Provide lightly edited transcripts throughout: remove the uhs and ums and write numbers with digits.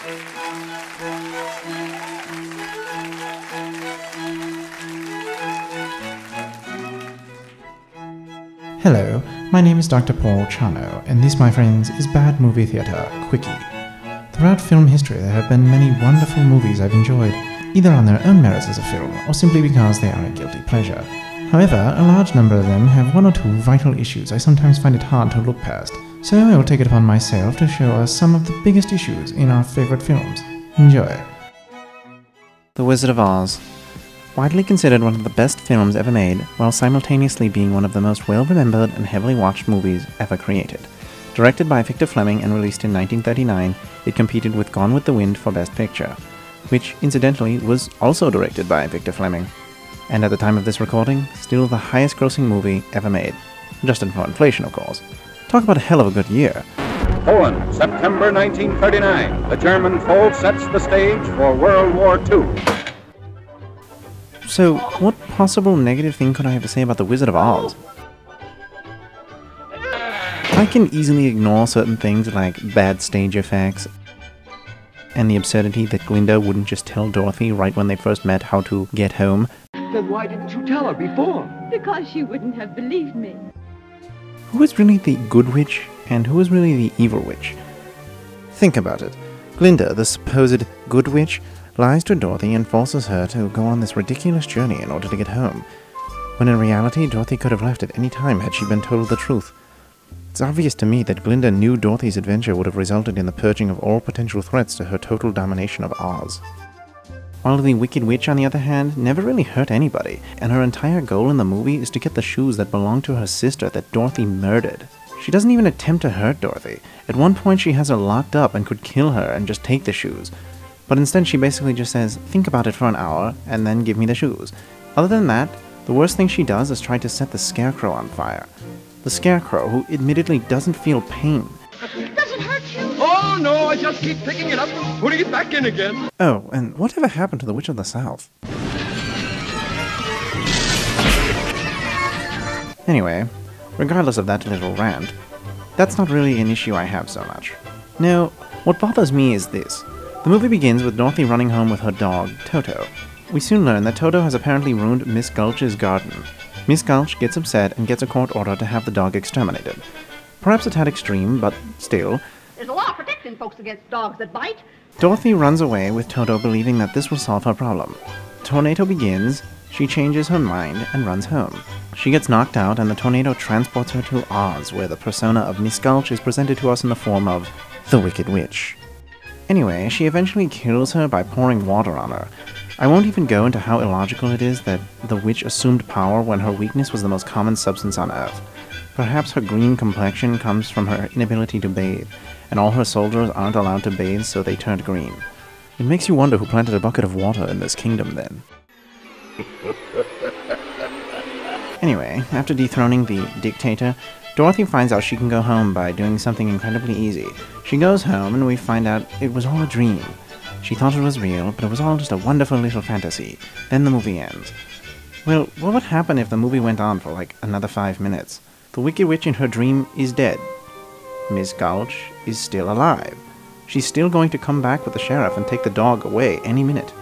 Hello, my name is Dr. Paul Chano, and this, my friends, is Bad Movie Theatre, Quickie. Throughout film history, there have been many wonderful movies I've enjoyed, either on their own merits as a film, or simply because they are a guilty pleasure. However, a large number of them have one or two vital issues I sometimes find it hard to look past, so I will take it upon myself to show us some of the biggest issues in our favorite films. Enjoy. The Wizard of Oz. Widely considered one of the best films ever made, while simultaneously being one of the most well-remembered and heavily watched movies ever created. Directed by Victor Fleming and released in 1939, it competed with Gone with the Wind for Best Picture, which, incidentally, was also directed by Victor Fleming, and at the time of this recording, still the highest-grossing movie ever made. Adjusted for inflation, of course. Talk about a hell of a good year. Poland, September 1939. The German foe sets the stage for World War II. So, what possible negative thing could I have to say about The Wizard of Oz? I can easily ignore certain things like bad stage effects and the absurdity that Glinda wouldn't just tell Dorothy right when they first met how to get home. Then why didn't you tell her before? Because she wouldn't have believed me. Who is really the good witch and who is really the evil witch? Think about it. Glinda, the supposed good witch, lies to Dorothy and forces her to go on this ridiculous journey in order to get home, when in reality Dorothy could have left at any time had she been told the truth. It's obvious to me that Glinda knew Dorothy's adventure would have resulted in the purging of all potential threats to her total domination of Oz. While the Wicked Witch, on the other hand, never really hurt anybody, and her entire goal in the movie is to get the shoes that belong to her sister that Dorothy murdered. She doesn't even attempt to hurt Dorothy. At one point she has her locked up and could kill her and just take the shoes. But instead she basically just says, think about it for an hour, and then give me the shoes. Other than that, the worst thing she does is try to set the Scarecrow on fire. The Scarecrow, who admittedly doesn't feel pain. Does it hurt you? Oh no, I just keep picking it up and putting it back in again. Oh, and whatever happened to the Witch of the South? Anyway, regardless of that little rant, that's not really an issue I have so much. No, what bothers me is this. The movie begins with Dorothy running home with her dog, Toto. We soon learn that Toto has apparently ruined Miss Gulch's garden. Miss Gulch gets upset and gets a court order to have the dog exterminated. Perhaps a tad extreme, but still. There's a law protecting folks against dogs that bite. Dorothy runs away with Toto believing that this will solve her problem. Tornado begins, she changes her mind and runs home. She gets knocked out and the tornado transports her to Oz, where the persona of Miss Gulch is presented to us in the form of the Wicked Witch. Anyway, she eventually kills her by pouring water on her. I won't even go into how illogical it is that the witch assumed power when her weakness was the most common substance on Earth. Perhaps her green complexion comes from her inability to bathe, and all her soldiers aren't allowed to bathe, so they turned green. It makes you wonder who planted a bucket of water in this kingdom then. Anyway, after dethroning the dictator, Dorothy finds out she can go home by doing something incredibly easy. She goes home and we find out it was all a dream. She thought it was real, but it was all just a wonderful little fantasy. Then the movie ends. Well, what would happen if the movie went on for like another 5 minutes? The Wicked Witch in her dream is dead. Miss Gulch is still alive. She's still going to come back with the sheriff and take the dog away any minute.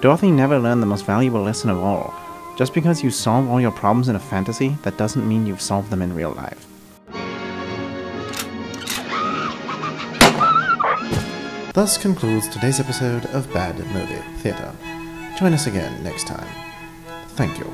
Dorothy never learned the most valuable lesson of all. Just because you solve all your problems in a fantasy, that doesn't mean you've solved them in real life. Thus concludes today's episode of Bad Movie Theatre. Join us again next time. Thank you.